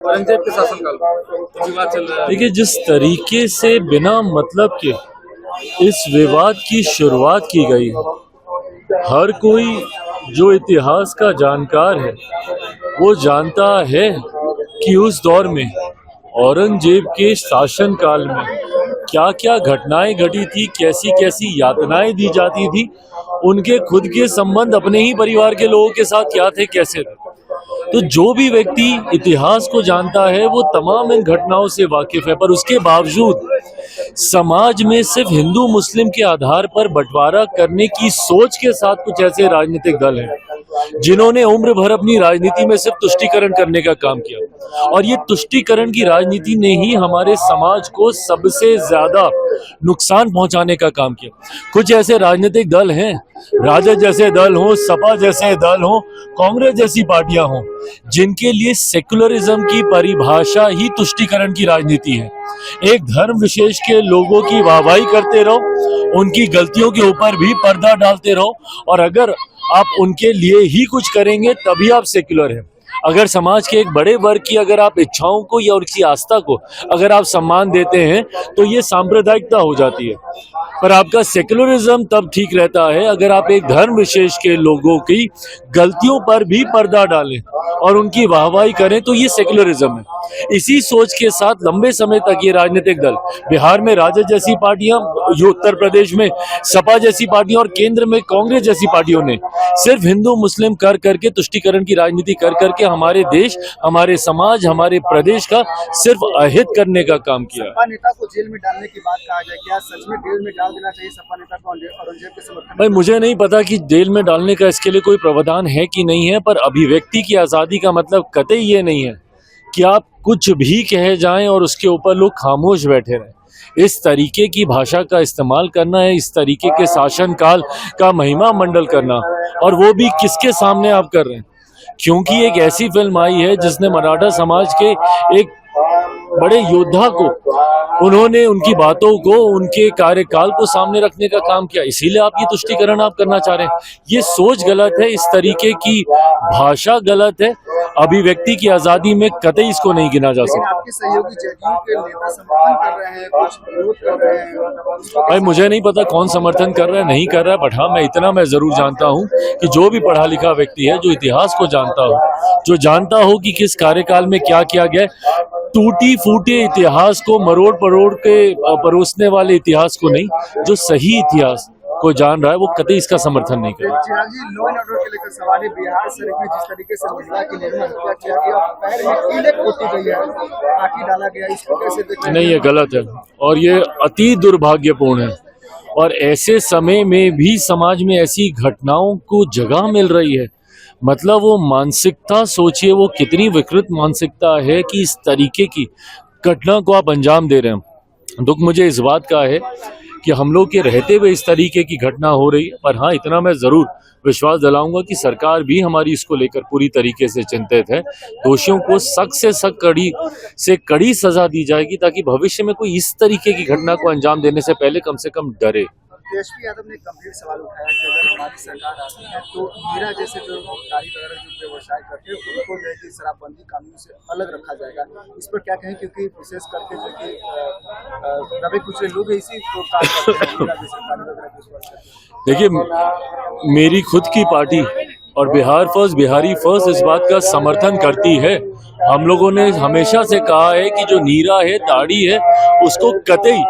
औरंगजेब के शासनकाल में विवाद चल रहा है। देखिए, जिस तरीके से बिना मतलब के इस विवाद की शुरुआत की गई है, हर कोई जो इतिहास का जानकार है वो जानता है कि उस दौर में औरंगजेब के शासनकाल में क्या क्या घटनाएं घटी थी, कैसी कैसी यातनाएं दी जाती थी, उनके खुद के संबंध अपने ही परिवार के लोगों के साथ क्या थे, कैसे थे। तो जो भी व्यक्ति इतिहास को जानता है वो तमाम इन घटनाओं से वाकिफ है, पर उसके बावजूद समाज में सिर्फ हिंदू मुस्लिम के आधार पर बंटवारा करने की सोच के साथ कुछ ऐसे राजनीतिक दल हैं जिन्होंने उम्र भर अपनी राजनीति में सिर्फ तुष्टीकरण करने का काम किया, और ये तुष्टीकरण की राजनीति ने ही हमारे समाज को सबसे ज्यादा नुकसान पहुंचाने का काम किया। कुछ ऐसे राजनीतिक दल हैं, राजद जैसे दल हो, सपा जैसे दल हो, कांग्रेस जैसी पार्टियां हों, जिनके लिए सेक्युलरिज्म की परिभाषा ही तुष्टीकरण की राजनीति है। एक धर्म विशेष के लोगों की वाहवाही करते रहो, उनकी गलतियों के ऊपर भी पर्दा डालते रहो, और अगर आप उनके लिए ही कुछ करेंगे तभी आप सेक्युलर हैं। अगर समाज के एक बड़े वर्ग की अगर आप इच्छाओं को या उनकी आस्था को अगर आप सम्मान देते हैं तो ये सांप्रदायिकता हो जाती है। पर आपका सेक्युलरिज्म तब ठीक रहता है अगर आप एक धर्म विशेष के लोगों की गलतियों पर भी पर्दा डालें और उनकी वाहवाही करें, तो ये सेक्युलरिज्म है। इसी सोच के साथ लंबे समय तक ये राजनीतिक दल, बिहार में राजद जैसी पार्टियां, उत्तर प्रदेश में सपा जैसी पार्टियां और केंद्र में कांग्रेस जैसी पार्टियों ने सिर्फ हिंदू मुस्लिम कर करके, तुष्टीकरण की राजनीति कर करके हमारे देश, हमारे समाज, हमारे प्रदेश का सिर्फ अहित करने का काम किया। सपा नेता को जेल में डालने की बात कहा जाए, क्या सच में जेल में डाल देना चाहिए सपा नेता को औरंगजेब के समर्थन? भाई, मुझे नहीं पता कि जेल में डालने का इसके लिए कोई प्रावधान है कि नहीं है, पर अभिव्यक्ति की आजादी का मतलब कतई ये नहीं है कि आप कुछ भी कहे जाएं और उसके ऊपर लोग खामोश बैठे रहें। इस तरीके की भाषा का इस्तेमाल करना है, इस तरीके के शासनकाल का महिमा मंडल करना, और वो भी किसके सामने आप कर रहे हैं? क्योंकि एक ऐसी फिल्म आई है जिसने मराठा समाज के एक बड़े योद्धा को, उन्होंने उनकी बातों को, उनके कार्यकाल को सामने रखने का काम किया, इसीलिए आप ये तुष्टीकरण आप करना चाह रहे हैं। ये सोच गलत है, इस तरीके की भाषा गलत है, अभिव्यक्ति की आजादी में कतई इसको नहीं गिना जा सकता। आपके सहयोगी जदयू के नेता समर्थन कर रहे हैं, कुछ विरोध कर रहे हैं। भाई, मुझे नहीं पता कौन समर्थन कर रहा है, नहीं कर रहा है, बट हाँ, मैं इतना मैं जरूर जानता हूँ कि जो भी पढ़ा लिखा व्यक्ति है, जो इतिहास को जानता हो, जो जानता हो कि किस कार्यकाल में क्या किया गया, टूटी फूटे इतिहास को मरोड़ परोड़ के परोसने वाले इतिहास को नहीं, जो सही इतिहास को जान रहा है, वो कतई इसका समर्थन नहीं करेगा। चिराग जी, लॉ एंड ऑर्डर के लेकर सवाल है। बिहार शरीफ में जिस तरीके से महिला की निर्मम हत्या किया गया, पैर में कीले पोती गई है, काटी डाला गया, इसको कैसे देखते? नहीं, ये गलत है और ये अति दुर्भाग्यपूर्ण है, और ऐसे समय में भी समाज में ऐसी घटनाओं को जगह मिल रही है, मतलब वो मानसिकता सोचिए, वो कितनी विकृत मानसिकता है कि इस तरीके की घटना को आप अंजाम दे रहे हैं। दुख मुझे इस बात का है कि हम लोग के रहते हुए इस तरीके की घटना हो रही है, पर हाँ, इतना मैं जरूर विश्वास दिलाऊंगा कि सरकार भी हमारी इसको लेकर पूरी तरीके से चिंतित है। दोषियों को सख्त से सख्त, कड़ी से कड़ी सजा दी जाएगी, ताकि भविष्य में कोई इस तरीके की घटना को अंजाम देने से पहले कम से कम डरे। तेजस्वी यादव ने गंभीर सवाल उठाया कि अगर हमारी सरकार आती है तो मीरा जैसे जो गाड़ी वगैरह जो व्यवसाय करते हैं उनको जो है कि शराबबंदी कानून से अलग रखा जाएगा, इस पर क्या कहें? क्योंकि विशेष करके जो कि दबे कुछ लोग इसी को काम करते हैं, मीरा जैसे गाड़ी वगैरह। देखिए, मेरी खुद की पार्टी और बिहार फर्स्ट, बिहारी फर्स्ट इस बात का समर्थन करती है। हम लोगों ने हमेशा से कहा है कि जो नीरा है, ताड़ी है, उसको कतई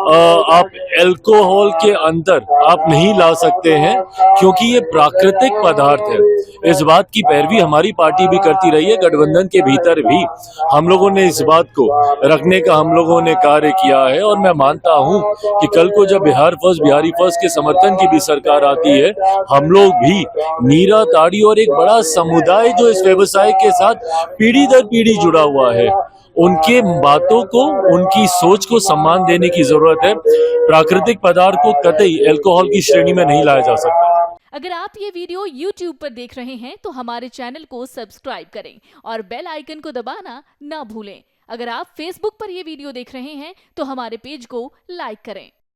आप अल्कोहल के अंदर आप नहीं ला सकते हैं, क्योंकि ये प्राकृतिक पदार्थ है। इस बात की पैरवी हमारी पार्टी भी करती रही है, गठबंधन के भीतर भी हम लोगों ने इस बात को रखने का हम लोगों ने कार्य किया है, और मैं मानता हूं कि कल को जब बिहार फर्स्ट, बिहारी फर्स्ट के समर्थन की भी सरकार आती है, हम लोग भी नीरा, ताड़ी और एक बड़ा समुदाय जो इस व्यवसाय के साथ पीढ़ी दर पीढ़ी जुड़ा हुआ है, उनके बातों को, उनकी सोच को सम्मान देने की जरूरत है। प्राकृतिक पदार्थ को कतई अल्कोहल की श्रेणी में नहीं लाया जा सकता। अगर आप ये वीडियो YouTube पर देख रहे हैं तो हमारे चैनल को सब्सक्राइब करें और बेल आइकन को दबाना ना भूलें। अगर आप Facebook पर ये वीडियो देख रहे हैं तो हमारे पेज को लाइक करें।